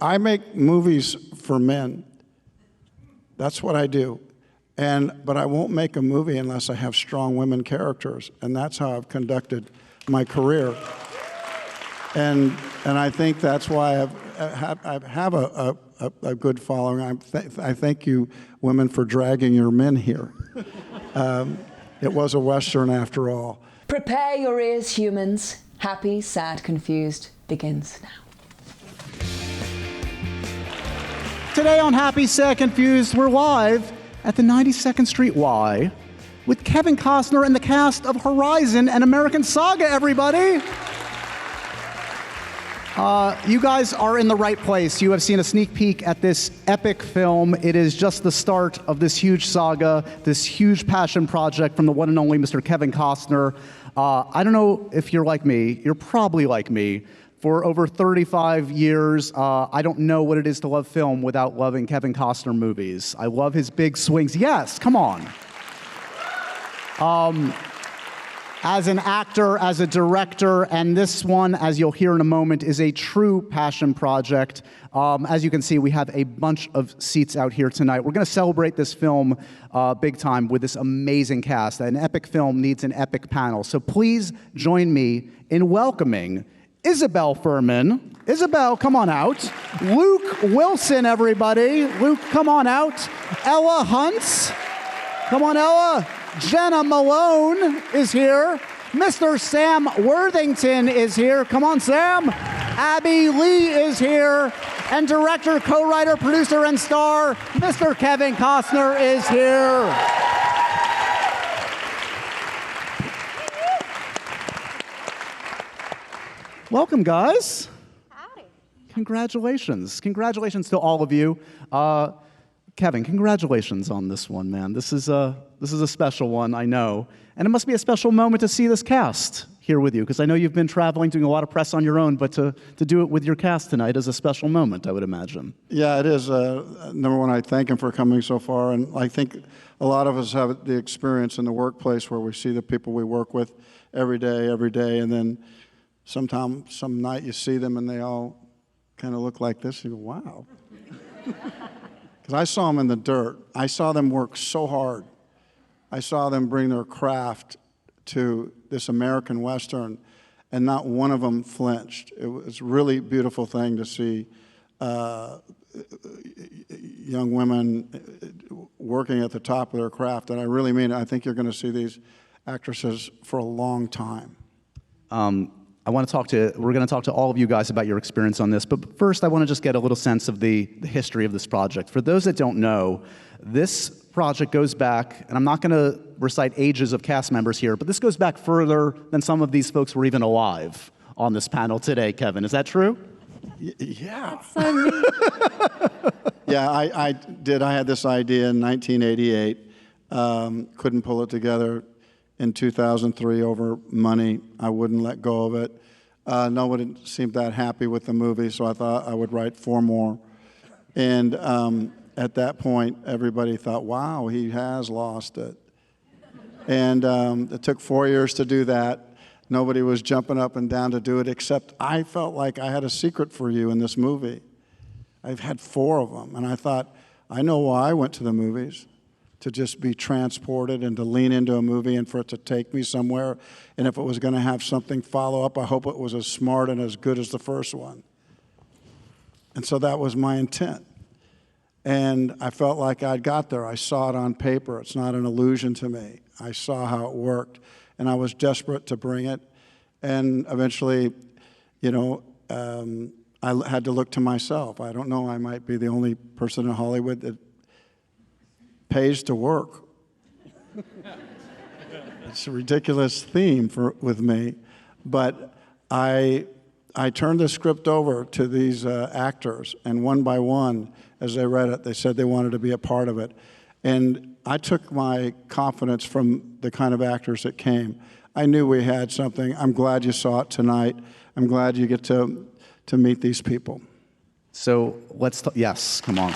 I make movies for men. That's what I do. But I won't make a movie unless I have strong women characters, and that's how I've conducted my career. And I think that's why I have a good following. I thank you, women, for dragging your men here. It was a Western after all. Prepare your ears, humans. Happy, Sad, Confused begins now. Today on Happy, Sad, Confused, we're live at the 92nd Street Y with Kevin Costner and the cast of Horizon and American Saga, everybody! You guys are in the right place. You have seen a sneak peek at this epic film. It is just the start of this huge saga, this huge passion project from the one and only Mr. Kevin Costner. I don't know if you're like me. You're probably like me. For over 35 years, I don't know what it is to love film without loving Kevin Costner movies. I love his big swings. Yes, come on. As an actor, as a director, and this one, as you'll hear in a moment, is a true passion project. As you can see, we have a bunch of seats out here tonight. We're going to celebrate this film big time with this amazing cast. An epic film needs an epic panel. So please join me in welcoming Isabel Furman. Isabel, come on out. Luke Wilson, everybody. Luke, come on out. Ella Huntz. Come on, Ella. Jena Malone is here. Mr. Sam Worthington is here. Come on, Sam. Abbey Lee is here. And director, co-writer, producer, and star, Mr. Kevin Costner is here. Welcome, guys. Howdy. Congratulations. Congratulations to all of you. Kevin, congratulations on this one, man. This is a special one, I know. And it must be a special moment to see this cast here with you, because I know you've been traveling, doing a lot of press on your own, but to do it with your cast tonight is a special moment, I would imagine. Yeah, it is. Number one, I thank him for coming so far, and I think a lot of us have the experience in the workplace where we see the people we work with every day, and then some night you see them and they all kind of look like this, and you go, wow. Because I saw them in the dirt. I saw them work so hard. I saw them bring their craft to this American Western, and not one of them flinched. It was a really beautiful thing to see young women working at the top of their craft, and I really mean it. I think you're going to see these actresses for a long time. We're going to talk to all of you guys about your experience on this, but first I want to just get a little sense of the history of this project. For those that don't know, this project goes back, and I'm not going to recite ages of cast members here, but this goes back further than some of these folks were even alive on this panel today, Kevin. Is that true? Yeah. That's so neat. Yeah, I did. I had this idea in 1988. Couldn't pull it together. In 2003, over money, I wouldn't let go of it. Nobody seemed that happy with the movie, so I thought I would write 4 more. And at that point, everybody thought, wow, he has lost it. And it took 4 years to do that. Nobody was jumping up and down to do it, except I felt like I had a secret for you in this movie. I've had 4 of them, and I thought, I know why I went to the movies. To just be transported and to lean into a movie and for it to take me somewhere. And if it was going to have something follow up, I hope it was as smart and as good as the first one. And so that was my intent. And I felt like I'd got there. I saw it on paper. It's not an illusion to me. I saw how it worked. And I was desperate to bring it. And eventually, you know, I had to look to myself. I don't know, I might be the only person in Hollywood that pays to work. It's a ridiculous theme with me, but I turned the script over to these actors, and one by one, as they read it, they said they wanted to be a part of it. And I took my confidence from the kind of actors that came. I knew we had something. I'm glad you saw it tonight. I'm glad you get to meet these people. So yes, come on.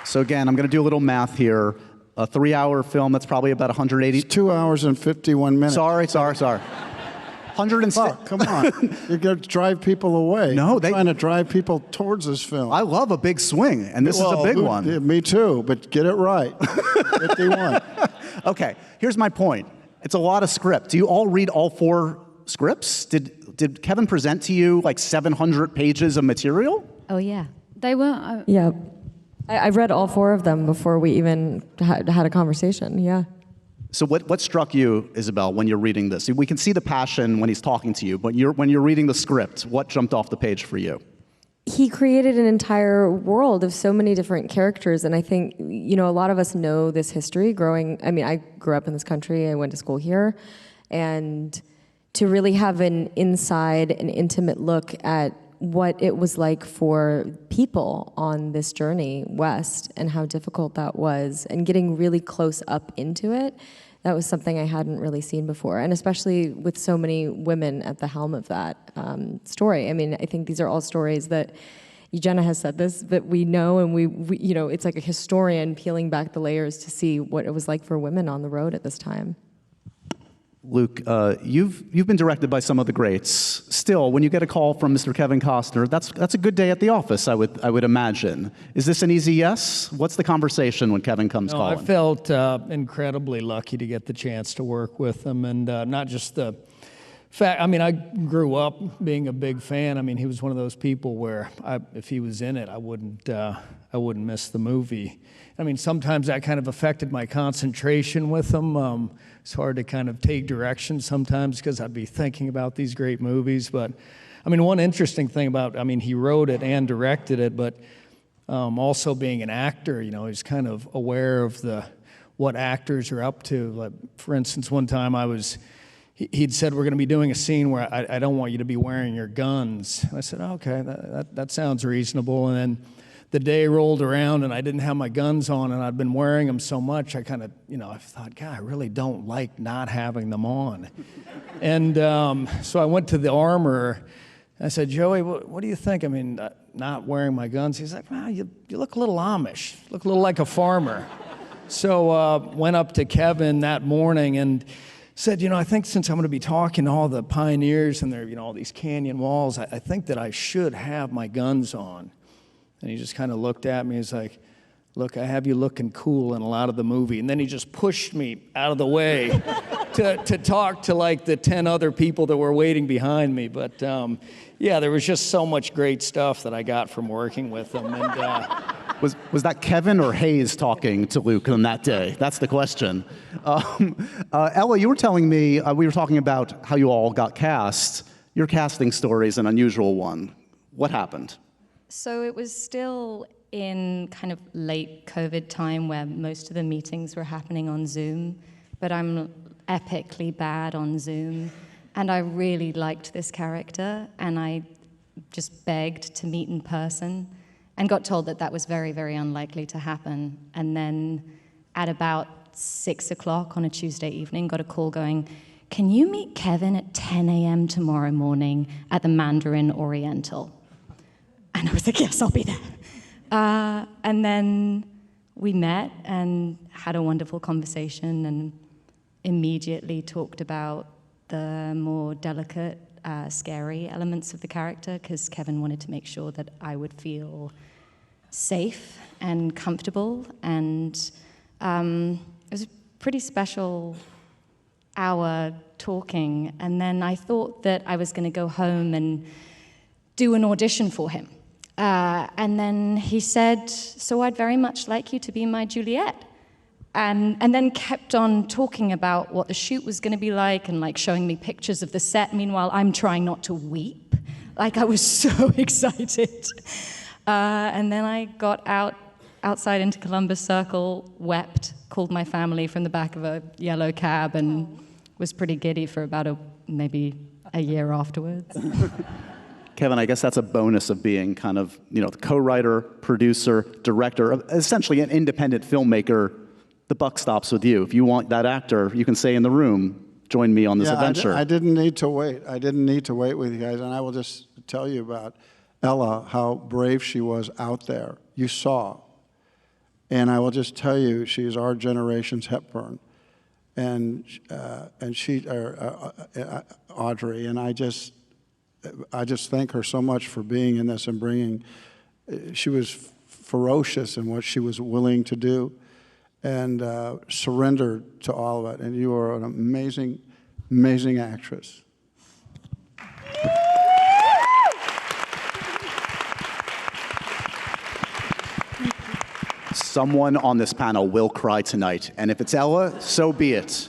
So again, I'm going to do a little math here. A 3-hour film, that's probably about 180. It's 2 hours and 51 minutes. Sorry. Fuck, come on. You're going to drive people away. No, You're trying to drive people towards this film. I love a big swing, and this is a big one. Yeah, me too, but get it right. 51. Okay, here's my point. It's a lot of script. Do you all read all 4 scripts? Did Kevin present to you like 700 pages of material? Oh, yeah. They were... Yeah. I've read all 4 of them before we even had a conversation, yeah. So what struck you, Isabel, when you're reading this? We can see the passion when he's talking to you, but when you're reading the script, what jumped off the page for you? He created an entire world of so many different characters, and I think, you know, a lot of us know this history I grew up in this country, I went to school here, and to really have an intimate look at what it was like for people on this journey west and how difficult that was, and getting really close up into it, that was something I hadn't really seen before, and especially with so many women at the helm of that story. I mean, I think these are all stories that Jena has said this, that we know, and we you know, it's like a historian peeling back the layers to see what it was like for women on the road at this time. Luke, you've been directed by some of the greats. Still, when you get a call from Mr. Kevin Costner, that's a good day at the office, I would imagine. Is this an easy yes? What's the conversation when Kevin comes calling? I felt incredibly lucky to get the chance to work with him, and not just the fact. I mean, I grew up being a big fan. I mean, he was one of those people where if he was in it, I wouldn't miss the movie. I mean, sometimes that kind of affected my concentration with him. It's hard to kind of take direction sometimes because I'd be thinking about these great movies. But, I mean, one interesting thing he wrote it and directed it, but also being an actor, you know, he's kind of aware of what actors are up to. Like, for instance, one time he'd said, we're going to be doing a scene where I don't want you to be wearing your guns. And I said, okay, that sounds reasonable. And then the day rolled around and I didn't have my guns on, and I'd been wearing them so much, I kind of, you know, I thought, God, I really don't like not having them on. And so I went to the armorer. I said, Joey, what do you think? I mean, not wearing my guns. He's like, well, you look a little Amish. You look a little like a farmer. So went up to Kevin that morning and said, you know, I think since I'm going to be talking to all the pioneers and they're, you know, all these canyon walls, I think that I should have my guns on. And he just kind of looked at me. He's like, look, I have you looking cool in a lot of the movie. And then he just pushed me out of the way to talk to like the 10 other people that were waiting behind me. But yeah, there was just so much great stuff that I got from working with him. And Was that Kevin or Hayes talking to Luke on that day? That's the question. Ella, you were telling me, we were talking about how you all got cast. Your casting story is an unusual one. What happened? So it was still in kind of late COVID time where most of the meetings were happening on Zoom, but I'm epically bad on Zoom. And I really liked this character, and I just begged to meet in person and got told that was very, very unlikely to happen. And then at about 6 o'clock on a Tuesday evening, got a call going, can you meet Kevin at 10 a.m. tomorrow morning at the Mandarin Oriental? And I was like, yes, I'll be there. And then we met and had a wonderful conversation and immediately talked about the more delicate, scary elements of the character, because Kevin wanted to make sure that I would feel safe and comfortable. And it was a pretty special hour talking. And then I thought that I was going to go home and do an audition for him. And then he said, so I'd very much like you to be my Juliet. And then kept on talking about what the shoot was going to be like and like showing me pictures of the set. Meanwhile, I'm trying not to weep. Like I was so excited. And then I got outside into Columbus Circle, wept, called my family from the back of a yellow cab, and was pretty giddy for about maybe a year afterwards. Kevin, I guess that's a bonus of being kind of, you know, the co-writer, producer, director, essentially an independent filmmaker. The buck stops with you. If you want that actor, you can say in the room, join me on this adventure. I didn't need to wait. I didn't need to wait with you guys. And I will just tell you about Ella, how brave she was out there. You saw. And I will just tell you, she's our generation's Hepburn. And she, Audrey, and I just thank her so much for being in this and bringing. She was ferocious in what she was willing to do, and surrendered to all of it. And you are an amazing, amazing actress. Someone on this panel will cry tonight, and if it's Ella, so be it.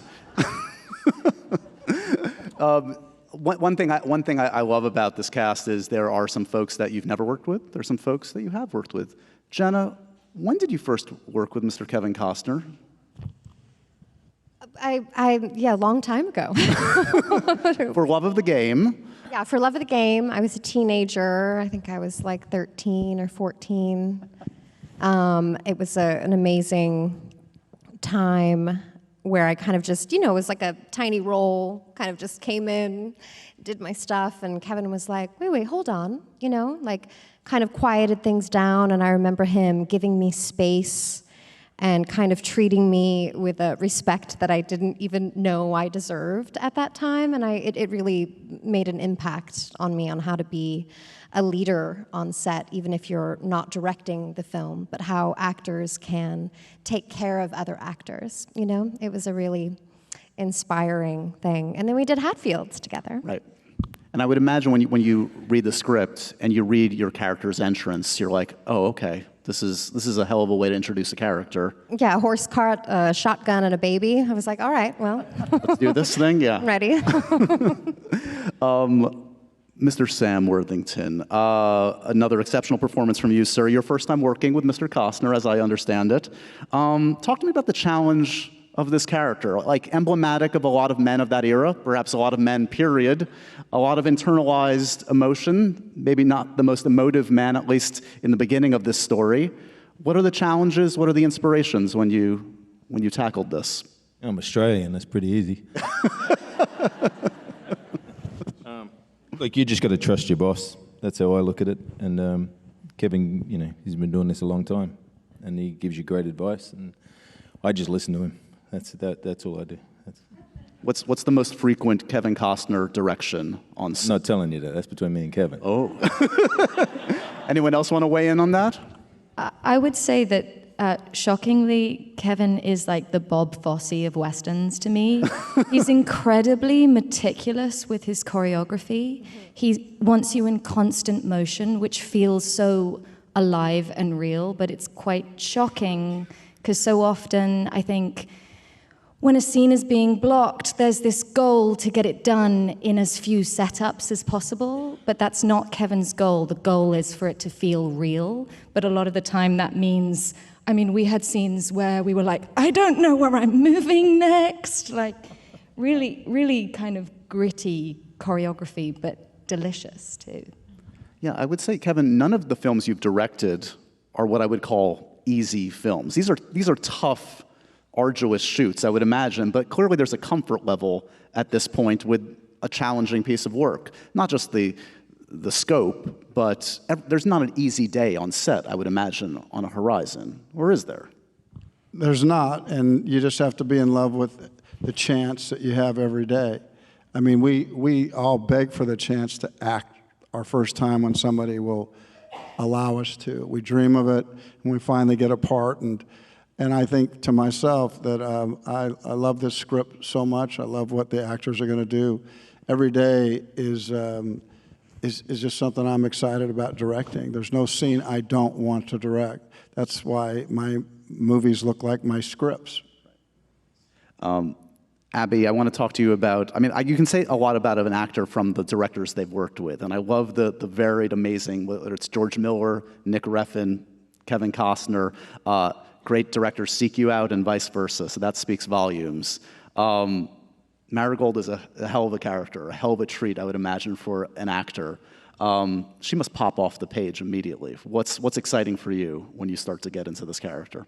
One thing I love about this cast is there are some folks that you've never worked with. There's some folks that you have worked with. Jena, when did you first work with Mr. Kevin Costner? Yeah, a long time ago. For love of the game. Yeah, for love of the game. I was a teenager. I think I was like 13 or 14. It was an amazing time where I kind of just, it was like a tiny role, kind of just came in, did my stuff, and Kevin was like, wait, hold on, like kind of quieted things down, and I remember him giving me space and kind of treating me with a respect that I didn't even know I deserved at that time, and it really made an impact on me on how to be a leader on set, even if you're not directing the film, but how actors can take care of other actors, It was a really inspiring thing. And then we did Hatfields together. Right. And I would imagine when you read the script and you read your character's entrance, you're like, oh, okay, this is a hell of a way to introduce a character. Yeah, a horse cart, a shotgun, and a baby. I was like, all right, well. Let's do this thing, yeah. I'm ready. Mr. Sam Worthington, another exceptional performance from you, sir. Your first time working with Mr. Costner, as I understand it. Talk to me about the challenge of this character, like emblematic of a lot of men of that era, perhaps a lot of men, period, a lot of internalized emotion, maybe not the most emotive man, at least in the beginning of this story. What are the challenges? What are the inspirations when you tackled this? I'm Australian, that's pretty easy. Look, you just got to trust your boss. That's how I look at it. And Kevin, he's been doing this a long time, and he gives you great advice, and I just listen to him. That's all I do. What's the most frequent Kevin Costner direction on set? I'm not telling you that. That's between me and Kevin. Oh. Anyone else want to weigh in on that? I would say that, shockingly, Kevin is like the Bob Fosse of Westerns to me. He's incredibly meticulous with his choreography. He wants you in constant motion, which feels so alive and real, but it's quite shocking because so often I think when a scene is being blocked, there's this goal to get it done in as few setups as possible, but that's not Kevin's goal. The goal is for it to feel real, but a lot of the time that means, we had scenes where we were like, I don't know where I'm moving next, like really, really kind of gritty choreography, but delicious too. Yeah, I would say, Kevin, none of the films you've directed are what I would call easy films. These are tough, arduous shoots, I would imagine, but clearly there's a comfort level at this point with a challenging piece of work. Not just the scope, but there's not an easy day on set, I would imagine, on a horizon. Or is there? There's not, and you just have to be in love with the chance that you have every day. We all beg for the chance to act our first time when somebody will allow us to. We dream of it, and we finally get a part, and I think to myself that I love this script so much. I love what the actors are going to do. Every day is just something I'm excited about directing. There's no scene I don't want to direct. That's why my movies look like my scripts. Abbey, I want to talk to you about, you can say a lot about an actor from the directors they've worked with, and I love the varied, amazing, whether it's George Miller, Nick Refn, Kevin Costner, great directors seek you out and vice versa, so that speaks volumes. Marigold is a hell of a character, a hell of a treat, I would imagine, for an actor. She must pop off the page immediately. What's exciting for you when you start to get into this character?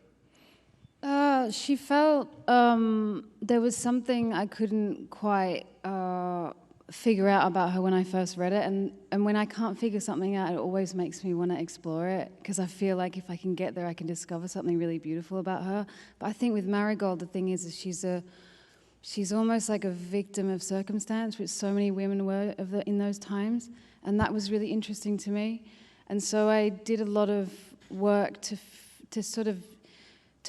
She felt there was something I couldn't quite figure out about her when I first read it, and when I can't figure something out, it always makes me want to explore it, because I feel like if I can get there, I can discover something really beautiful about her. But I think with Marigold, the thing is she's a she's almost like a victim of circumstance, which so many women were in those times. And that was really interesting to me. And so I did a lot of work to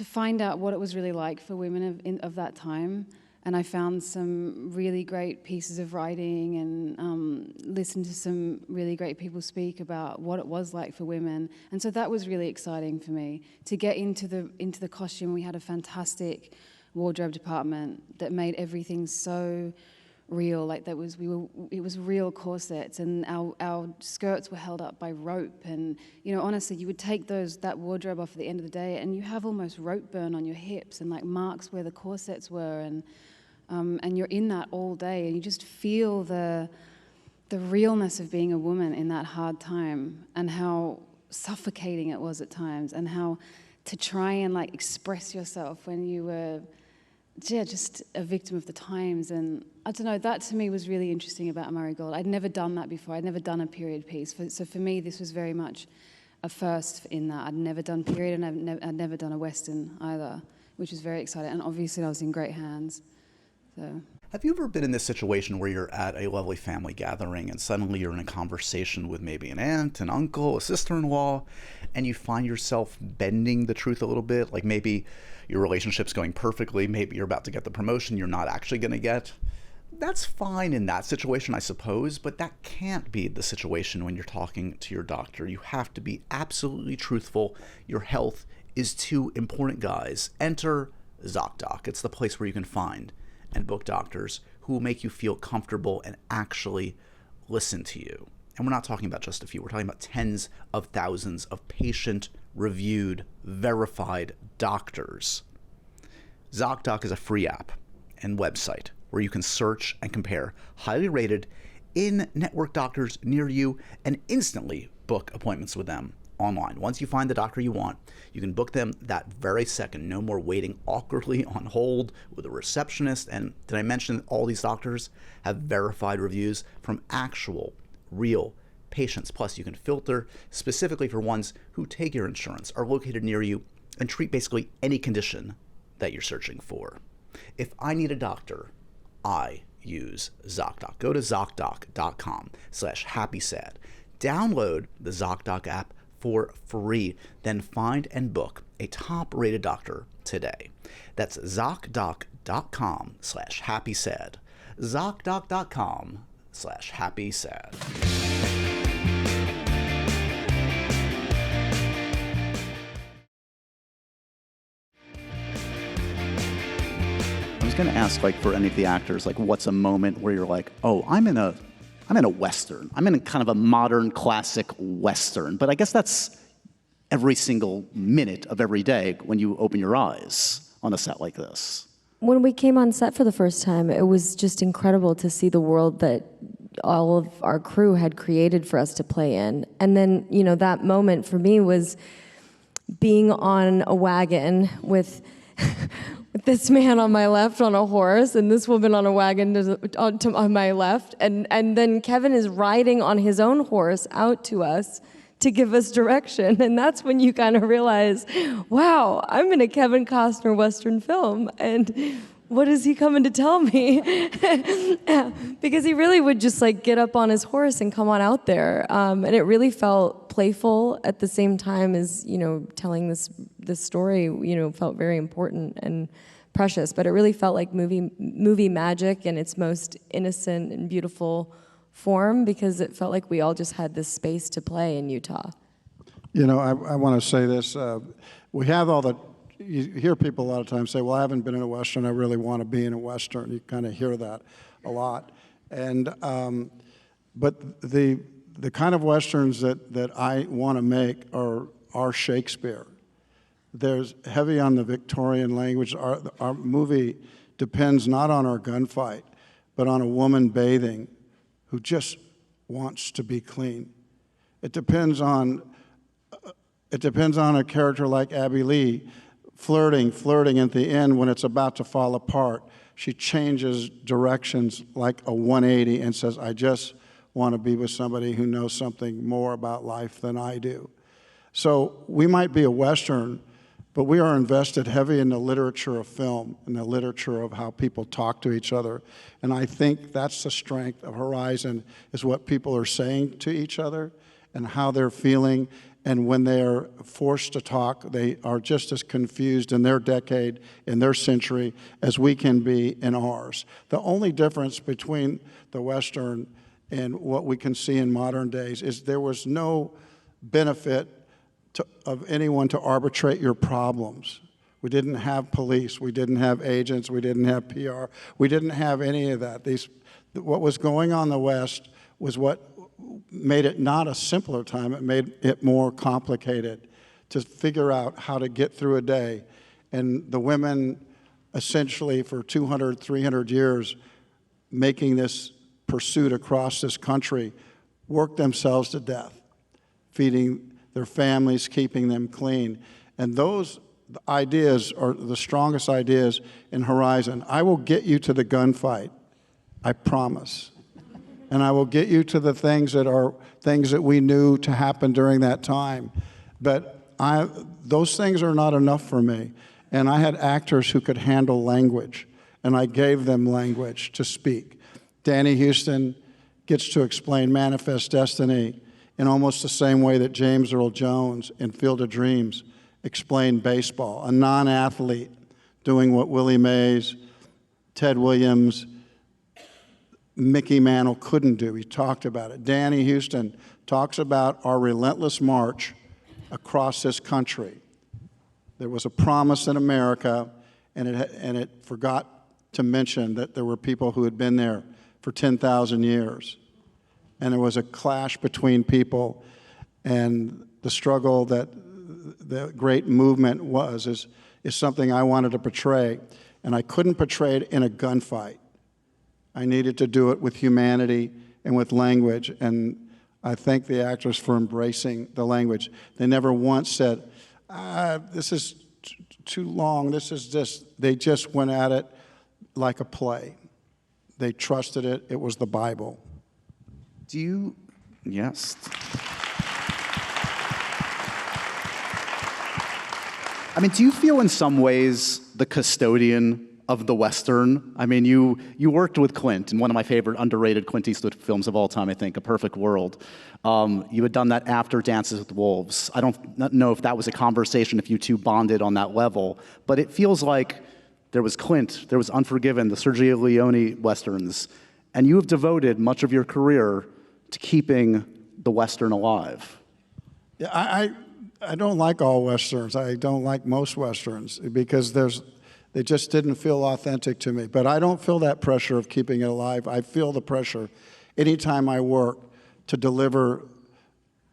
find out what it was really like for women of that time. And I found some really great pieces of writing and listened to some really great people speak about what it was like for women. And so that was really exciting for me to get into the costume. We had a fantastic wardrobe department that made everything so real. Like it was real corsets, and our skirts were held up by rope. And honestly, you would take that wardrobe off at the end of the day, and you have almost rope burn on your hips and like marks where the corsets were, and you're in that all day, and you just feel the realness of being a woman in that hard time, and how suffocating it was at times, and how to try and like express yourself when you were just a victim of the times. And I don't know, that to me was really interesting about Murray Gold. I'd never done that before. I'd never done a period piece. So for me, this was very much a first in that. I'd never done period, and I'd never done a Western either, which was very exciting. And obviously I was in great hands. So. Have you ever been in this situation where you're at a lovely family gathering and suddenly you're in a conversation with maybe an aunt, an uncle, a sister-in-law, and you find yourself bending the truth a little bit? Like maybe your relationship's going perfectly, maybe you're about to get the promotion you're not actually going to get. That's fine in that situation, I suppose, but that can't be the situation when you're talking to your doctor. You have to be absolutely truthful. Your health is too important, guys. Enter ZocDoc. It's the place where you can find and book doctors who will make you feel comfortable and actually listen to you. And we're not talking about just a few. We're talking about tens of thousands of patient-reviewed, verified doctors. ZocDoc is a free app and website where you can search and compare highly rated in-network doctors near you and instantly book appointments with them online. Once you find the doctor you want, you can book them that very second. No more waiting awkwardly on hold with a receptionist. And did I mention that all these doctors have verified reviews from actual, real patients? Plus, you can filter specifically for ones who take your insurance, are located near you, and treat basically any condition that you're searching for. If I need a doctor, I use ZocDoc. Go to ZocDoc.com/happysad. Download the ZocDoc app for free, then find and book a top-rated doctor today. That's ZocDoc.com/happysad. ZocDoc.com/happysad. I was going to ask, like, for any of the actors, like, what's a moment where you're like, oh, I'm in a Western. I'm in a kind of a modern classic Western. But I guess that's every single minute of every day when you open your eyes on a set like this. When we came on set for the first time, it was just incredible to see the world that all of our crew had created for us to play in. And then, that moment for me was being on a wagon with this man on my left on a horse and this woman on a wagon on my left. And then Kevin is riding on his own horse out to us to give us direction. And that's when you kind of realize, wow, I'm in a Kevin Costner Western film. And what is he coming to tell me? Because he really would just like get up on his horse and come on out there. And it really felt playful at the same time as, telling this story, felt very important and precious. But it really felt like movie magic in its most innocent and beautiful form, because it felt like we all just had this space to play in Utah. I want to say this. We have you hear people a lot of times say, well, I haven't been in a Western, I really want to be in a Western. You kind of hear that a lot. And, but the kind of Westerns that I want to make are Shakespeare. There's heavy on the Victorian language. Our movie depends not on our gunfight, but on a woman bathing who just wants to be clean. It depends on a character like Abbey Lee, flirting at the end when it's about to fall apart. She changes directions like a 180 and says, I just want to be with somebody who knows something more about life than I do. So we might be a Western, But we are invested heavy in the literature of film and the literature of how people talk to each other. And I think that's the strength of Horizon, is what people are saying to each other and how they're feeling. And when they're forced to talk, they are just as confused in their decade, in their century, as we can be in ours. The only difference between the Western and what we can see in modern days is there was no benefit of anyone to arbitrate your problems. We didn't have police, we didn't have agents, we didn't have PR, we didn't have any of that. What was going on in the West was what made it not a simpler time, it made it more complicated to figure out how to get through a day. And the women, essentially for 200, 300 years, making this pursuit across this country, worked themselves to death, feeding their families, keeping them clean. And those ideas are the strongest ideas in Horizon. I will get you to the gunfight, I promise. And I will get you to the things that are things that we knew to happen during that time. But those things are not enough for me. And I had actors who could handle language, and I gave them language to speak. Danny Houston gets to explain Manifest Destiny in almost the same way that James Earl Jones in Field of Dreams explained baseball, a non-athlete doing what Willie Mays, Ted Williams, Mickey Mantle couldn't do. He talked about it. Danny Houston talks about our relentless march across this country. There was a promise in America, and it forgot to mention that there were people who had been there for 10,000 years. And there was a clash between people, and the struggle that the great movement is something I wanted to portray. And I couldn't portray it in a gunfight. I needed to do it with humanity and with language, and I thank the actors for embracing the language. They never once said, this is too long, They just went at it like a play. They trusted it. It was the Bible. Yes. I mean, do you feel in some ways the custodian of the Western? I mean, you worked with Clint in one of my favorite underrated Clint Eastwood films of all time, I think, A Perfect World. You had done that after Dances with Wolves. I don't know if that was a conversation, if you two bonded on that level, but it feels like there was Clint, there was Unforgiven, the Sergio Leone Westerns, and you have devoted much of your career to keeping the Western alive. Yeah, I don't like all Westerns. I don't like most Westerns because they just didn't feel authentic to me. But I don't feel that pressure of keeping it alive. I feel the pressure anytime I work to deliver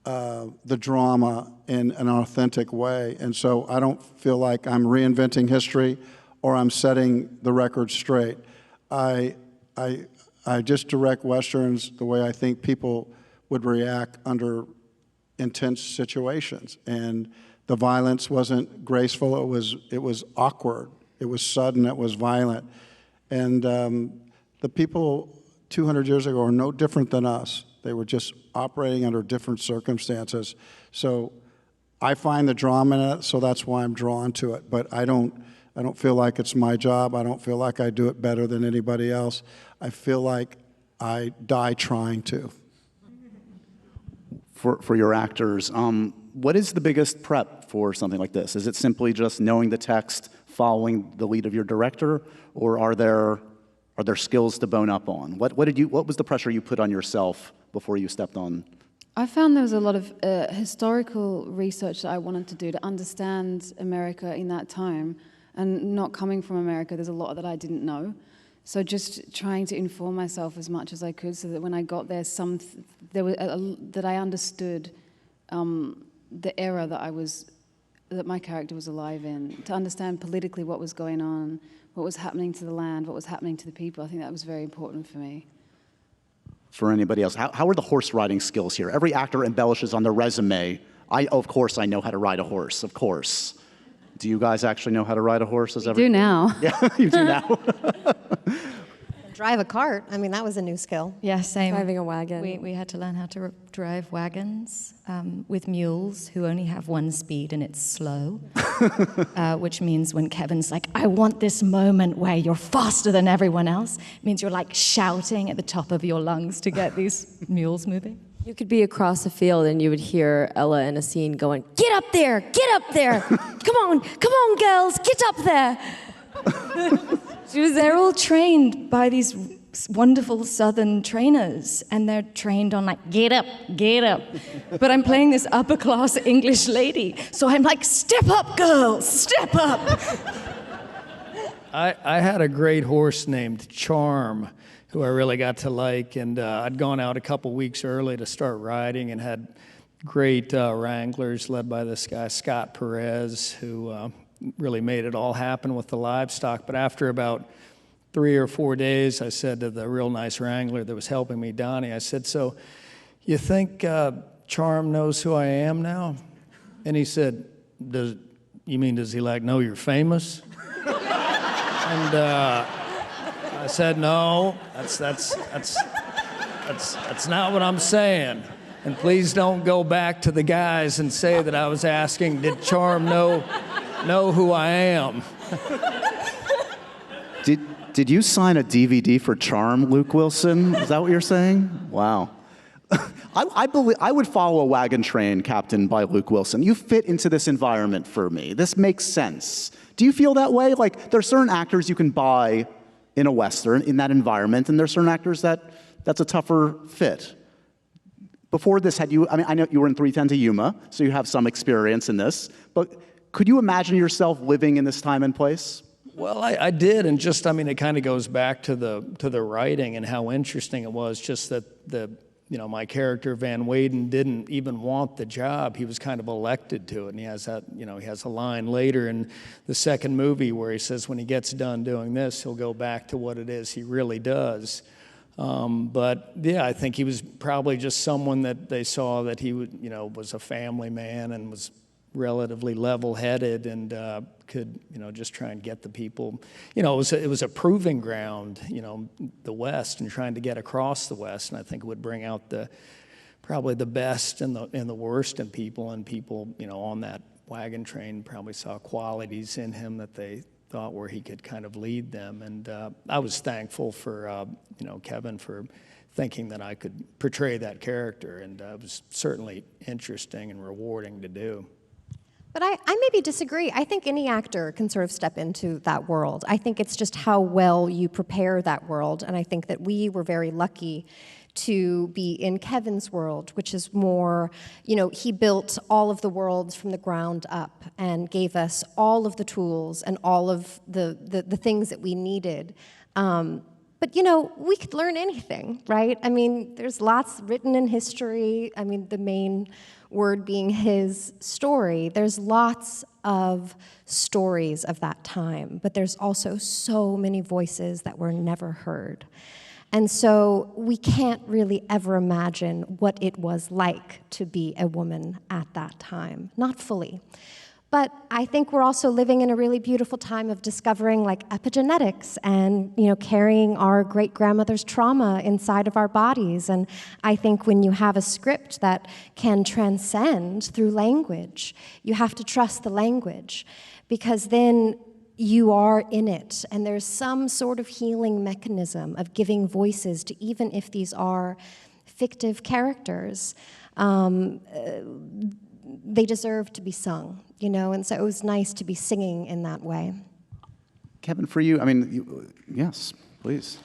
the drama in an authentic way. And so I don't feel like I'm reinventing history or I'm setting the record straight. I just direct Westerns the way I think people would react under intense situations. And the violence wasn't graceful, it was awkward. It was sudden, it was violent. And the people 200 years ago are no different than us. They were just operating under different circumstances. So I find the drama in it, so that's why I'm drawn to it. But I don't feel like it's my job. I don't feel like I do it better than anybody else. I feel like I die trying to. For your actors, what is the biggest prep for something like this? Is it simply just knowing the text, following the lead of your director, or are there skills to bone up on? What was the pressure you put on yourself before you stepped on? I found there was a lot of historical research that I wanted to do to understand America in that time. And not coming from America, there's a lot that I didn't know. So just trying to inform myself as much as I could so that when I got there, that I understood the era that my character was alive in, to understand politically what was going on, what was happening to the land, what was happening to the people. I think that was very important for me. For anybody else, how are the horse riding skills here? Every actor embellishes on their resume. Of course I know how to ride a horse, of course. Do you guys actually know how to ride a horse? We do now. Yeah, you do now. Drive a cart. I mean, that was a new skill. Yeah, same. Driving a wagon. We had to learn how to drive wagons with mules who only have one speed and it's slow, which means when Kevin's like, I want this moment where you're faster than everyone else, it means you're like shouting at the top of your lungs to get these mules moving. You could be across a field and you would hear Ella in a scene going, get up there, come on, girls, get up there. They're all trained by these wonderful Southern trainers, and they're trained on like, get up. But I'm playing this upper class English lady, so I'm like, step up, girls, step up. I had a great horse named Charm, who I really got to like, and I'd gone out a couple weeks early to start riding and had great wranglers led by this guy, Scott Perez, who really made it all happen with the livestock. But after about 3 or 4 days, I said to the real nice wrangler that was helping me, Donnie, I said, so you think Charm knows who I am now? And he said, does he like know you're famous? And I said, no, that's not what I'm saying. And please don't go back to the guys and say that I was asking, did Charm know who I am? Did you sign a DVD for Charm, Luke Wilson? Is that what you're saying? Wow. I would follow a wagon train captained by Luke Wilson. You fit into this environment for me. This makes sense. Do you feel that way? Like, there are certain actors you can buy in a Western, in that environment, and there are certain actors that's a tougher fit. Before this, I know you were in 3:10 to Yuma, so you have some experience in this, but could you imagine yourself living in this time and place? Well, I did, and it kind of goes back to the writing and how interesting it was. Just that my character Van Weyden didn't even want the job; he was kind of elected to it. And he has a line later in the second movie where he says, when he gets done doing this, he'll go back to what it is he really does. But yeah, I think he was probably just someone that they saw that he was a family man and was relatively level-headed and could just try and get the people. It was a proving ground, the West, and trying to get across the West, and I think it would bring out probably the best and the worst in people, and people on that wagon train probably saw qualities in him that they thought where he could kind of lead them. And I was thankful for Kevin for thinking that I could portray that character, and it was certainly interesting and rewarding to do. But I maybe disagree. I think any actor can sort of step into that world. I think it's just how well you prepare that world, and I think that we were very lucky to be in Kevin's world, which is more, he built all of the worlds from the ground up and gave us all of the tools and all of the things that we needed. But, we could learn anything, right? I mean, there's lots written in history. I mean, the main word being his story. There's lots of stories of that time, but there's also so many voices that were never heard. And so we can't really ever imagine what it was like to be a woman at that time, not fully. But I think we're also living in a really beautiful time of discovering epigenetics and carrying our great-grandmother's trauma inside of our bodies. And I think when you have a script that can transcend through language, you have to trust the language, because then you are in it, and there's some sort of healing mechanism of giving voices to, even if these are fictive characters, they deserve to be sung, and so it was nice to be singing in that way. Kevin, for you, yes, please.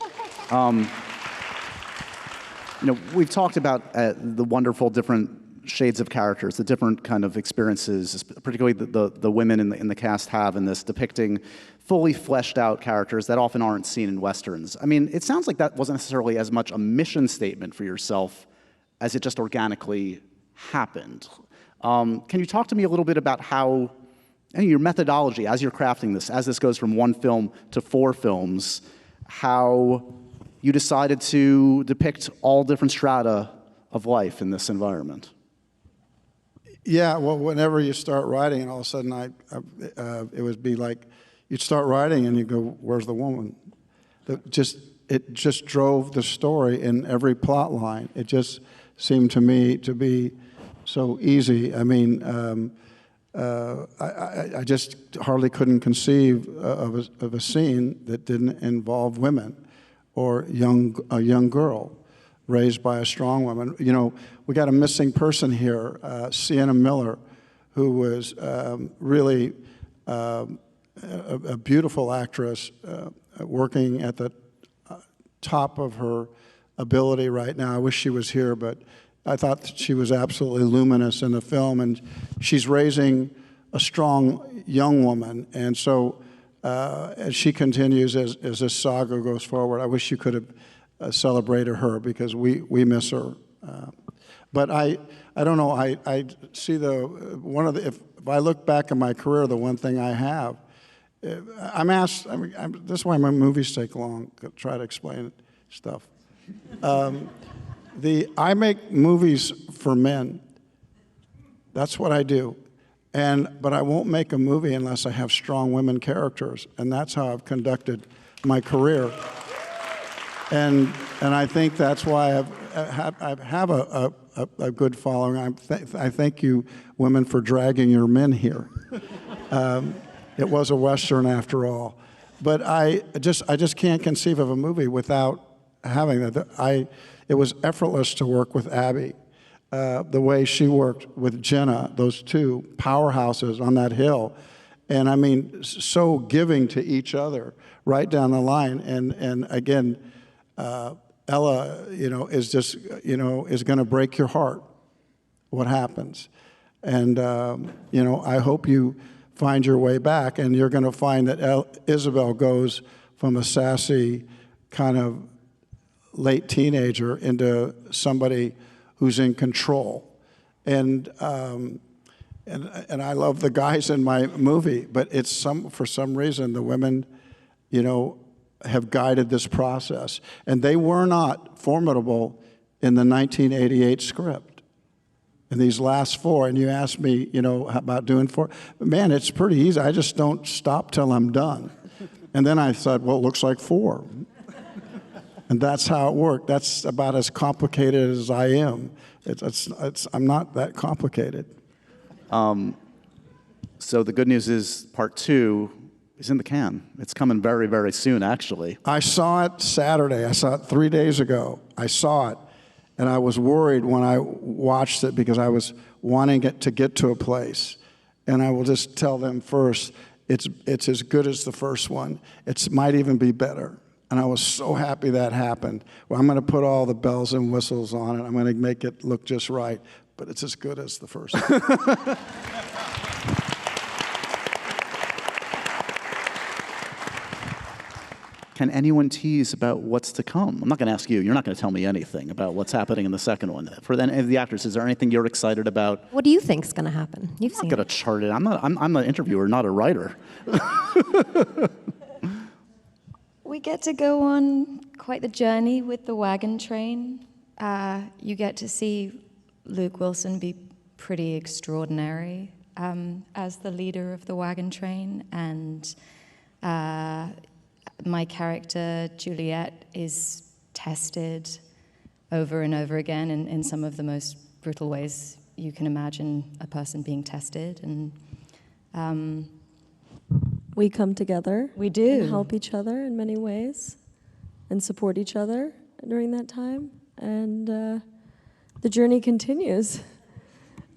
We've talked about the wonderful different shades of characters, the different kind of experiences, particularly the women in the cast have in this, depicting fully fleshed out characters that often aren't seen in Westerns. It sounds like that wasn't necessarily as much a mission statement for yourself as it just organically happened. Can you talk to me a little bit about how, your methodology as you're crafting this, as this goes from 1 film to 4 films, how you decided to depict all different strata of life in this environment? Yeah, well, whenever you start writing, and all of a sudden it would be like, you'd start writing and you go, where's the woman? it just drove the story in every plot line. It just seemed to me to be so easy. I mean, I just hardly couldn't conceive of a scene that didn't involve women or a young girl raised by a strong woman. You know, we got a missing person here, Sienna Miller, who was really a beautiful actress, working at the top of her ability right now. I wish she was here, but I thought that she was absolutely luminous in the film, and she's raising a strong young woman. And so as she continues, as this saga goes forward, I wish you could have celebrated her, because we miss her. But I don't know, I see if I look back at my career, the one thing I have, I'm asked, this is why my movies take long, to try to explain stuff. I make movies for men. That's what I do. But I won't make a movie unless I have strong women characters, and that's how I've conducted my career. And I think that's why I have a good following. I thank you, women, for dragging your men here. It was a Western after all. But I just can't conceive of a movie without having that. It was effortless to work with Abbey. The way she worked with Jena, those two powerhouses on that hill. And I mean, so giving to each other right down the line. And again, Ella, is just, is going to break your heart, what happens. And, I hope you find your way back, and you're going to find that Isabel goes from a sassy kind of late teenager into somebody who's in control. And I love the guys in my movie, but for some reason, the women, have guided this process. And they were not formidable in the 1988 script. And these last four, and you asked me, about doing four. Man, it's pretty easy. I just don't stop till I'm done. And then I thought, well, it looks like four. And that's how it worked. That's about as complicated as I am. I'm not that complicated. So the good news is part 2 is in the can. It's coming very, very soon, actually. I saw it Saturday. I saw it 3 days ago. I saw it, and I was worried when I watched it because I was wanting it to get to a place. And I will just tell them first, it's as good as the first one. It might even be better. And I was so happy that happened. Well, I'm going to put all the bells and whistles on it. I'm going to make it look just right. But it's as good as the first one. Can anyone tease about what's to come? I'm not going to ask you. You're not going to tell me anything about what's happening in the second one. For any of the actors, is there anything you're excited about? What do you think's going to happen? You've seen I'm not going to chart it. I'm an interviewer, not a writer. We get to go on quite the journey with the wagon train. You get to see Luke Wilson be pretty extraordinary as the leader of the wagon train, and my character, Juliet, is tested over and over again in some of the most brutal ways you can imagine a person being tested. And we come together. We do. And help each other in many ways and support each other during that time. And the journey continues.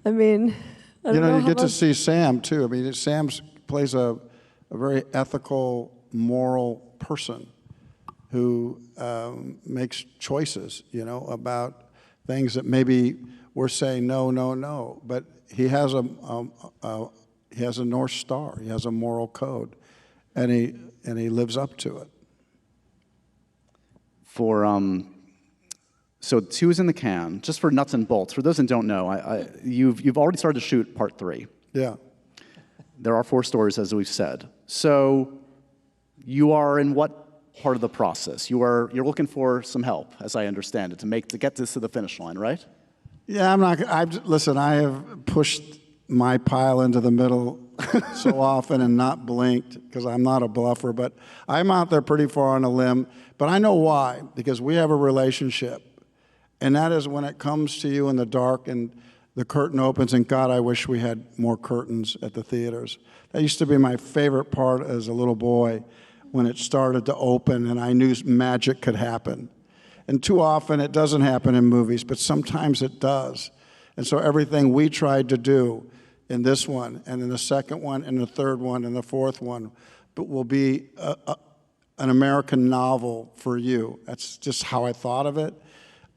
I mean, I don't know you get to see Sam, too. I mean, Sam plays a very ethical, moral person who makes choices, about things that maybe we're saying no, no, no. But he has a North Star. He has a moral code, and he lives up to it. So 2 is in the can. Just for nuts and bolts, for those that don't know, you've already started to shoot part 3. Yeah. There are 4 stories, as we've said. So you are in what part of the process? You're looking for some help, as I understand it, to get this to the finish line, right? Yeah, listen, I have pushed my pile into the middle so often and not blinked, because I'm not a bluffer, but I'm out there pretty far on a limb. But I know why, because we have a relationship. And that is when it comes to you in the dark and the curtain opens, and God, I wish we had more curtains at the theaters. That used to be my favorite part as a little boy, when it started to open and I knew magic could happen. And too often it doesn't happen in movies, but sometimes it does. And so everything we tried to do in this one, and in the second one, and the third one, and the fourth one, but will be an American novel for you. That's just how I thought of it.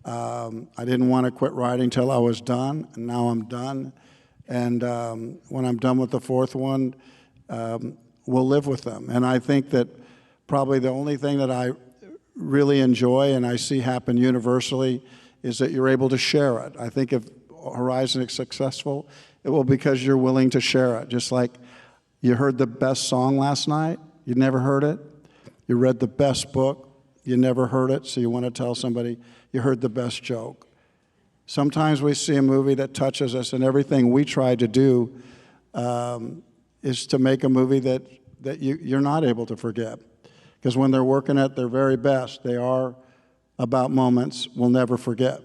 I didn't want to quit writing till I was done, and now I'm done. And when I'm done with the fourth one, we'll live with them. And I think that probably the only thing that I really enjoy and I see happen universally is that you're able to share it. I think if Horizon is successful, it will because you're willing to share it. Just like you heard the best song last night, you never heard it. You read the best book, you never heard it, so you want to tell somebody you heard the best joke. Sometimes we see a movie that touches us, and everything we try to do is to make a movie that you're not able to forget. Because when they're working at their very best, they are about moments we'll never forget.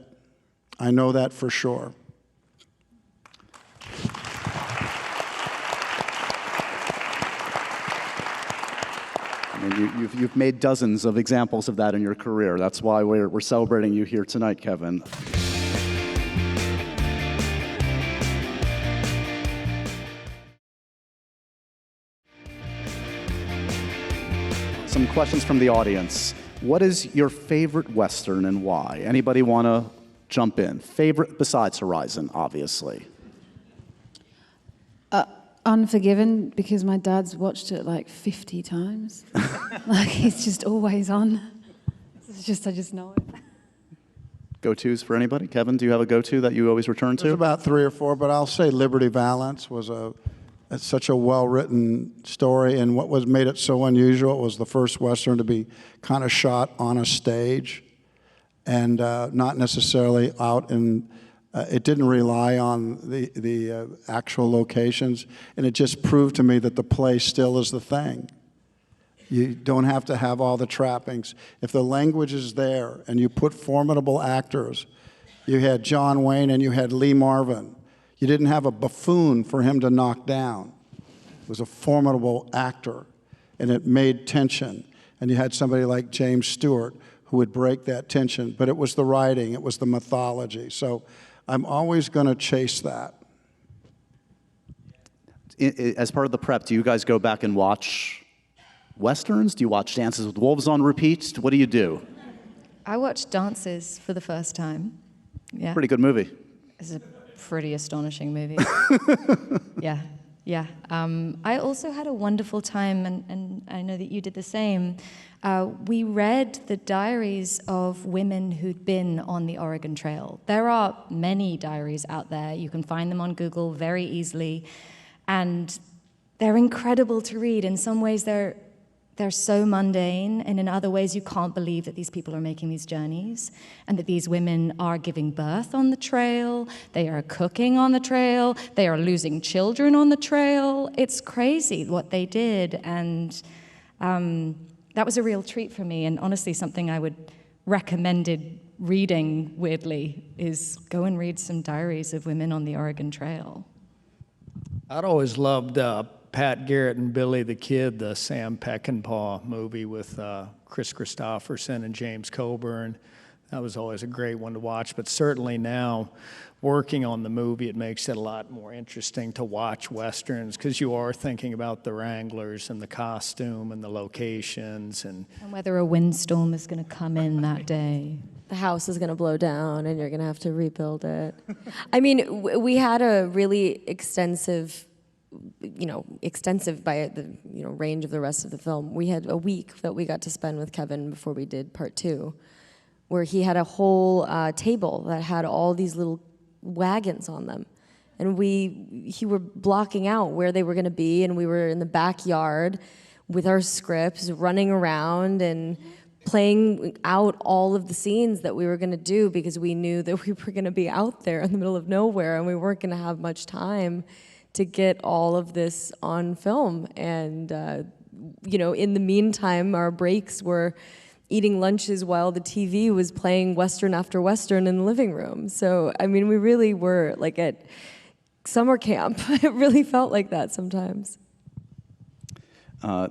I know that for sure. I mean, you've made dozens of examples of that in your career. That's why we're celebrating you here tonight, Kevin. Some questions from the audience. What is your favorite Western and why? Anybody want to jump in? Favorite besides Horizon, obviously. Unforgiven, because my dad's watched it like 50 times. Like, it's just always on. It's just, I just know it. Go-tos for anybody? Kevin, do you have a go-to that you always return to? There's about 3 or 4, but I'll say Liberty Valance was it's such a well-written story, and what was made it so unusual was the first Western to be kind of shot on a stage and not necessarily out in, it didn't rely on the actual locations, and it just proved to me that the play still is the thing. You don't have to have all the trappings. If the language is there and you put formidable actors, you had John Wayne and you had Lee Marvin. You didn't have a buffoon for him to knock down. It was a formidable actor, and it made tension. And you had somebody like James Stewart who would break that tension. But it was the writing, it was the mythology. So I'm always going to chase that. As part of the prep, do you guys go back and watch Westerns? Do you watch Dances with Wolves on repeat? What do you do? I watched Dances for the first time. Yeah. Pretty good movie. It's a pretty astonishing movie. Yeah. I also had a wonderful time, and I know that you did the same. We read the diaries of women who'd been on the Oregon Trail. There are many diaries out there. You can find them on Google very easily, and they're incredible to read. In some ways, they're so mundane, and in other ways, you can't believe that these people are making these journeys and that these women are giving birth on the trail, they are cooking on the trail, they are losing children on the trail. It's crazy what they did, and that was a real treat for me, and honestly, something I would recommended reading, weirdly, is go and read some diaries of women on the Oregon Trail. I'd always loved Pat Garrett and Billy the Kid, the Sam Peckinpah movie with Chris Christopherson and James Coburn. That was always a great one to watch, but certainly now, working on the movie, it makes it a lot more interesting to watch Westerns, because you are thinking about the Wranglers and the costume and the locations. And whether a windstorm is going to come in that day. The house is going to blow down and you're going to have to rebuild it. I mean, we had a really extensive by the range of the rest of the film. We had a week that we got to spend with Kevin before we did part 2, where he had a whole table that had all these little wagons on them, and he were blocking out where they were going to be, and we were in the backyard with our scripts, running around and playing out all of the scenes that we were going to do, because we knew that we were going to be out there in the middle of nowhere and we weren't going to have much time to get all of this on film. And, in the meantime, our breaks were eating lunches while the TV was playing Western after Western in the living room. So, we really were like at summer camp. It really felt like that sometimes.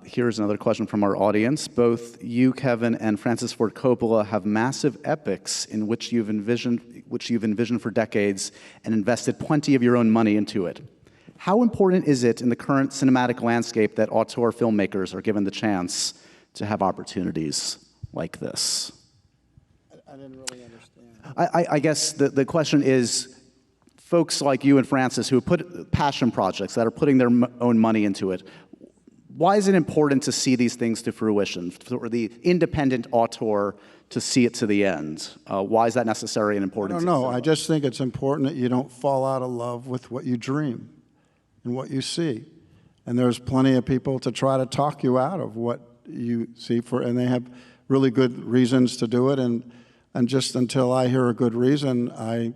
Here's another question from our audience. Both you, Kevin, and Francis Ford Coppola have massive epics in which you've envisioned for decades and invested plenty of your own money into it. How important is it in the current cinematic landscape that auteur filmmakers are given the chance to have opportunities like this? I didn't really understand. I guess the question is, folks like you and Francis who put passion projects that are putting their own money into it, why is it important to see these things to fruition, for the independent auteur to see it to the end? Why is that necessary and important? I don't know. I just think it's important that you don't fall out of love with what you dream and what you see. And there's plenty of people to try to talk you out of what you see, and they have really good reasons to do it. And just until I hear a good reason, I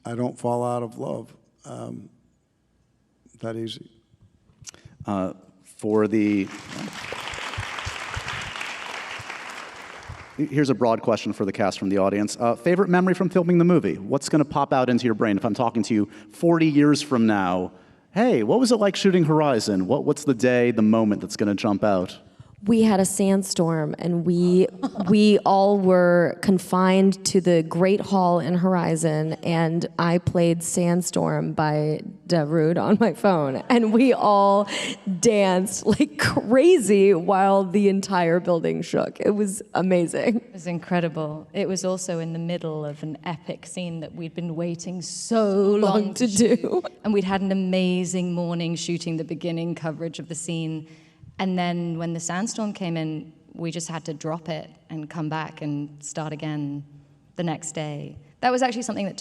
don't fall out of love that easy. Here's a broad question for the cast from the audience. Favorite memory from filming the movie? What's going to pop out into your brain if I'm talking to you 40 years from now? Hey, what was it like shooting Horizon? What's the day, the moment that's going to jump out? We had a sandstorm, and we all were confined to the Great Hall in Horizon, and I played Sandstorm by Darude on my phone, and we all danced like crazy while the entire building shook. It was amazing. It was incredible. It was also in the middle of an epic scene that we'd been waiting so long to do. And we'd had an amazing morning shooting the beginning coverage of the scene. And then when the sandstorm came in, we just had to drop it and come back and start again the next day. That was actually something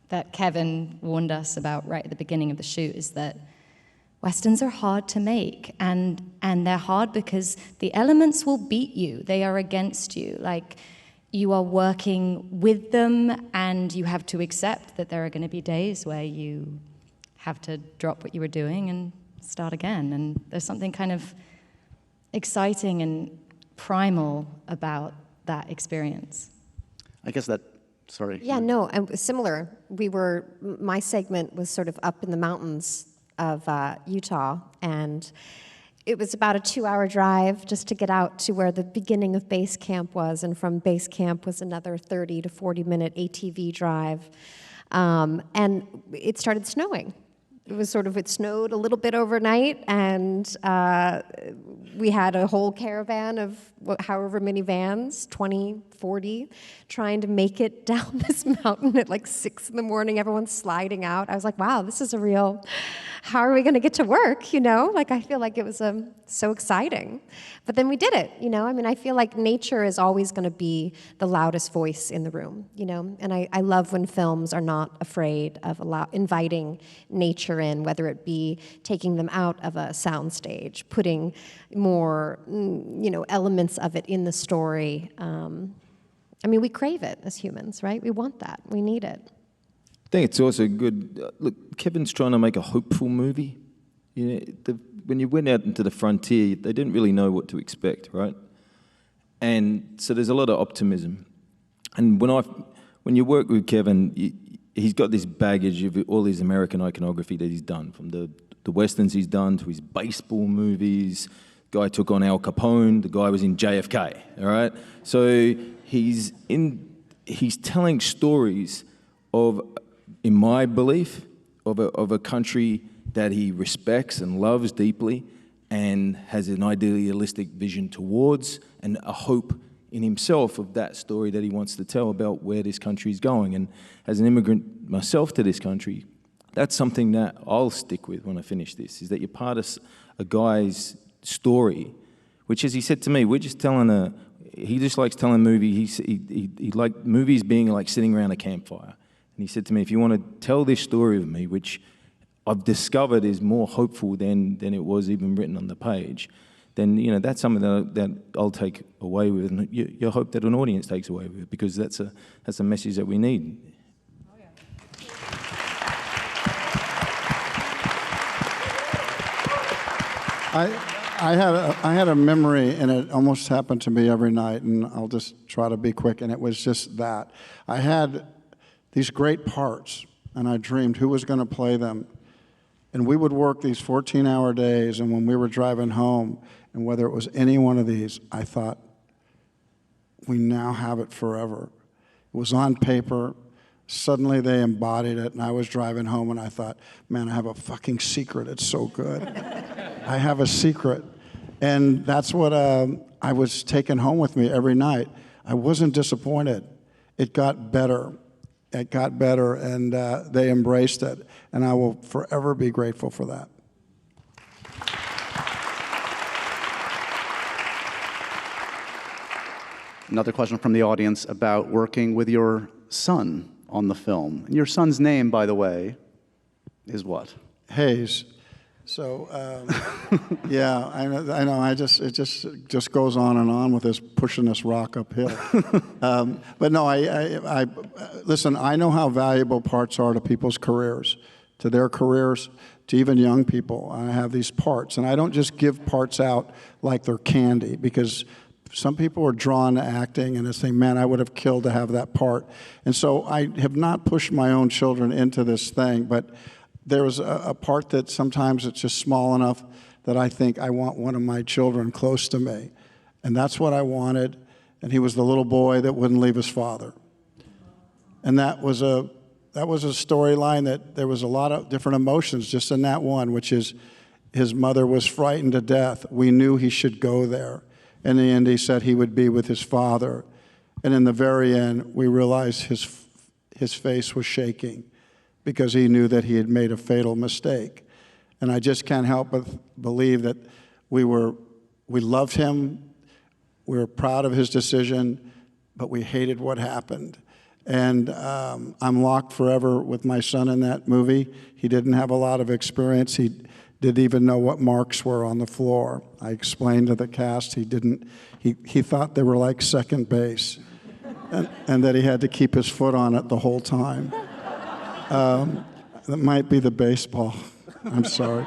that Kevin warned us about right at the beginning of the shoot, is that Westerns are hard to make, and they're hard because the elements will beat you. They are against you. Like, you are working with them, and you have to accept that there are going to be days where you have to drop what you were doing and start again. And there's something kind of exciting and primal about that experience. I guess that, sorry. Yeah, no, similar. My segment was sort of up in the mountains of Utah, and it was about a 2-hour drive just to get out to where the beginning of base camp was, and from base camp was another 30 to 40-minute ATV drive. And it started snowing. It snowed a little bit overnight, and we had a whole caravan of however many vans, 20, 40, trying to make it down this mountain at like 6 in the morning. Everyone's sliding out. I was like, wow, this is a real, how are we going to get to work, Like, I feel like it was so exciting. But then we did it, I feel like nature is always going to be the loudest voice in the room, And I love when films are not afraid of inviting nature in, whether it be taking them out of a soundstage, putting more, elements of it in the story. We crave it as humans, right? We want that. We need it. I think it's also good. Look, Kevin's trying to make a hopeful movie. When you went out into the frontier, they didn't really know what to expect, right? And so there's a lot of optimism. And when you work with Kevin, he's got this baggage of all his American iconography that he's done, from the Westerns he's done to his baseball movies. Guy took on Al Capone. The guy was in JFK, all right? So he's telling stories of, in my belief, of a country that he respects and loves deeply and has an idealistic vision towards, and a hope in himself of that story that he wants to tell about where this country is going. And as an immigrant myself to this country, that's something that I'll stick with when I finish this, is that you're part of a guy's story, which, as he said to me, we're just telling he just likes telling movies. He liked movies being like sitting around a campfire. And he said to me, if you want to tell this story of me, which I've discovered is more hopeful than it was even written on the page, then that's something that I'll take away with, and you hope that an audience takes away with it, because that's a message that we need. I had a memory, and it almost happened to me every night, and I'll just try to be quick, and it was just that. I had these great parts, and I dreamed who was going to play them. And we would work these 14-hour days, and when we were driving home, and whether it was any one of these, I thought, we now have it forever. It was on paper. Suddenly they embodied it, and I was driving home, and I thought, man, I have a fucking secret. It's so good. I have a secret. And that's what I was taking home with me every night. I wasn't disappointed. It got better. It got better, and they embraced it. And I will forever be grateful for that. Another question from the audience about working with your son on the film. And your son's name, by the way, is what? Hayes. So, yeah, I know. It just goes on and on with this pushing this rock uphill. But no, I listen. I know how valuable parts are to people's careers, to their careers, to even young people. I have these parts, and I don't just give parts out like they're candy, because some people are drawn to acting and they say, man, I would have killed to have that part. And so I have not pushed my own children into this thing, but there was a part that sometimes it's just small enough that I think I want one of my children close to me. And that's what I wanted. And he was the little boy that wouldn't leave his father. And that was a storyline that there was a lot of different emotions just in that one, which is his mother was frightened to death. We knew he should go there. In the end, he said he would be with his father. And in the very end, we realized his face was shaking, because he knew that he had made a fatal mistake. And I just can't help but believe that we loved him, we were proud of his decision, but we hated what happened. And I'm locked forever with my son in that movie. He didn't have a lot of experience. He didn't even know what marks were on the floor. I explained to the cast he thought they were like second base, and that he had to keep his foot on it the whole time. That might be the baseball. I'm sorry.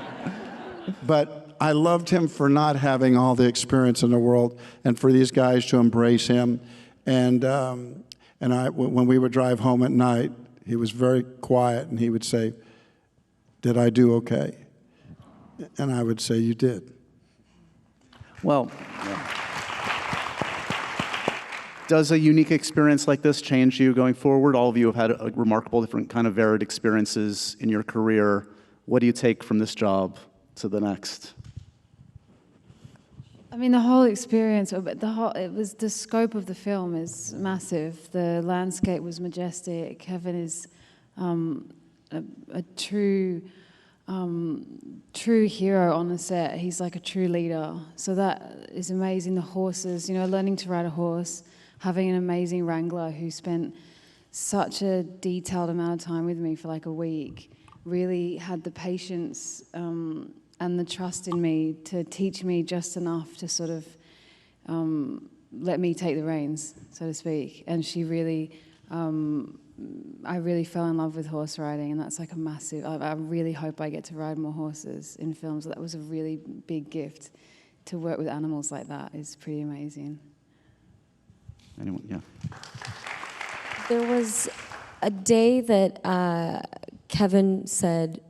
But I loved him for not having all the experience in the world, and for these guys to embrace him. And when we would drive home at night, he was very quiet, and he would say, "Did I do okay?" And I would say, "You did." Well, yeah. Does a unique experience like this change you going forward? All of you have had a remarkable, different kind of varied experiences in your career. What do you take from this job to the next? I mean, the whole experience, the scope of the film is massive. The landscape was majestic. Kevin is a true hero on the set. He's like a true leader. So that is amazing. The horses, learning to ride a horse, having an amazing wrangler who spent such a detailed amount of time with me for like a week, really had the patience and the trust in me to teach me just enough to sort of let me take the reins, so to speak. And she really, I really fell in love with horse riding, and that's like a massive, I really hope I get to ride more horses in films. That was a really big gift. To work with animals like that is pretty amazing. Anyone? Yeah. There was a day that Kevin said,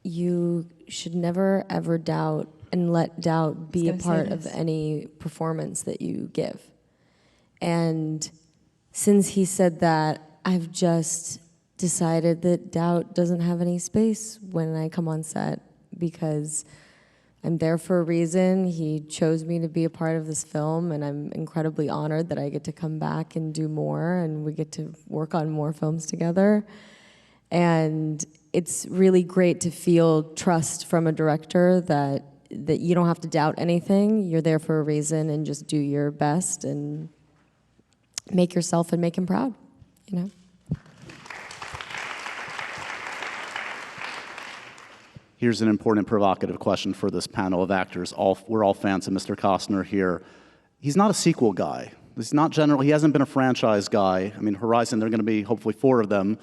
you should never, ever doubt and let doubt be a part of any performance that you give. And since he said that, I've just decided that doubt doesn't have any space when I come on set, because I'm there for a reason. He chose me to be a part of this film, and I'm incredibly honored that I get to come back and do more, and we get to work on more films together. And it's really great to feel trust from a director that you don't have to doubt anything. You're there for a reason, and just do your best and make yourself and make him proud, Here's an important, provocative question for this panel of actors. We're all fans of Mr. Costner here. He's not a sequel guy. He hasn't been a franchise guy. I mean, Horizon, there are going to be hopefully 4 of them.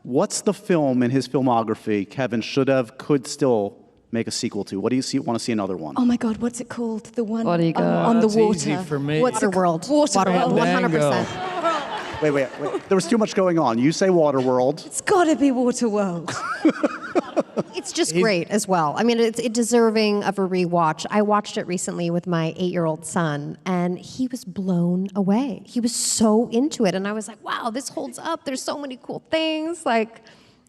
What's the film in his filmography Kevin could still make a sequel to? What do you want to see another one? Oh my God, what's it called? The one What do you got? on the That's water. easy for me. What's Waterworld. Waterworld. Waterworld, 100%. Wait. There was too much going on. You say Waterworld. It's got to be Waterworld. It's just great as well. I mean, it's deserving of a rewatch. I watched it recently with my 8-year-old son, and he was blown away. He was so into it, and I was like, wow, this holds up. There's so many cool things. Like,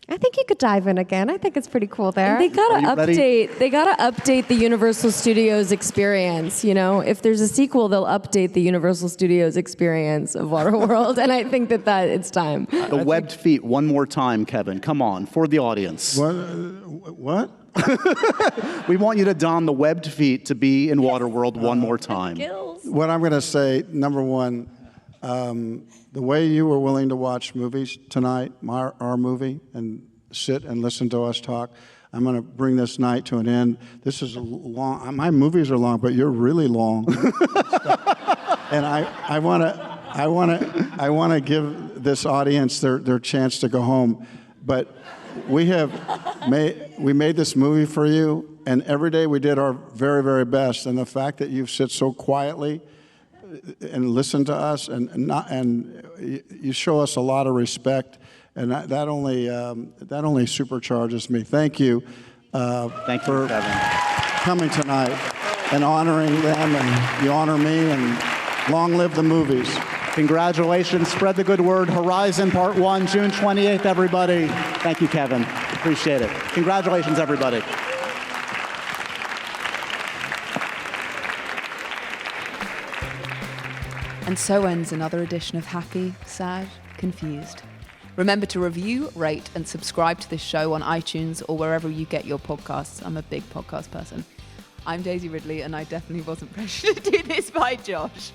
I think you could dive in again. I think it's pretty cool there. They gotta Are you ready? update. They gotta update the Universal Studios experience. You know, if there's a sequel, they'll update the Universal Studios experience of Waterworld, and I think that it's time. The webbed feet, one more time, Kevin. Come on, for the audience. What? We want you to don the webbed feet to be in Waterworld one more time. What I'm going to say, number one, the way you were willing to watch movies tonight, our movie, and sit and listen to us talk, I'm going to bring this night to an end. This is long. My movies are long, but you're really long. And I want to give this audience their chance to go home. But we made this movie for you, and every day we did our very, very best. And the fact that you sit so quietly and listen to us, and you show us a lot of respect, and that only supercharges me. Thank you. Thank you, Kevin, coming tonight and honoring them, and you honor me, and long live the movies. Congratulations. Spread the good word. Horizon Part 1, June 28th, everybody. Thank you, Kevin. Appreciate it. Congratulations, everybody. And so ends another edition of Happy, Sad, Confused. Remember to review, rate, and subscribe to this show on iTunes or wherever you get your podcasts. I'm a big podcast person. I'm Daisy Ridley, and I definitely wasn't pressured to do this by Josh.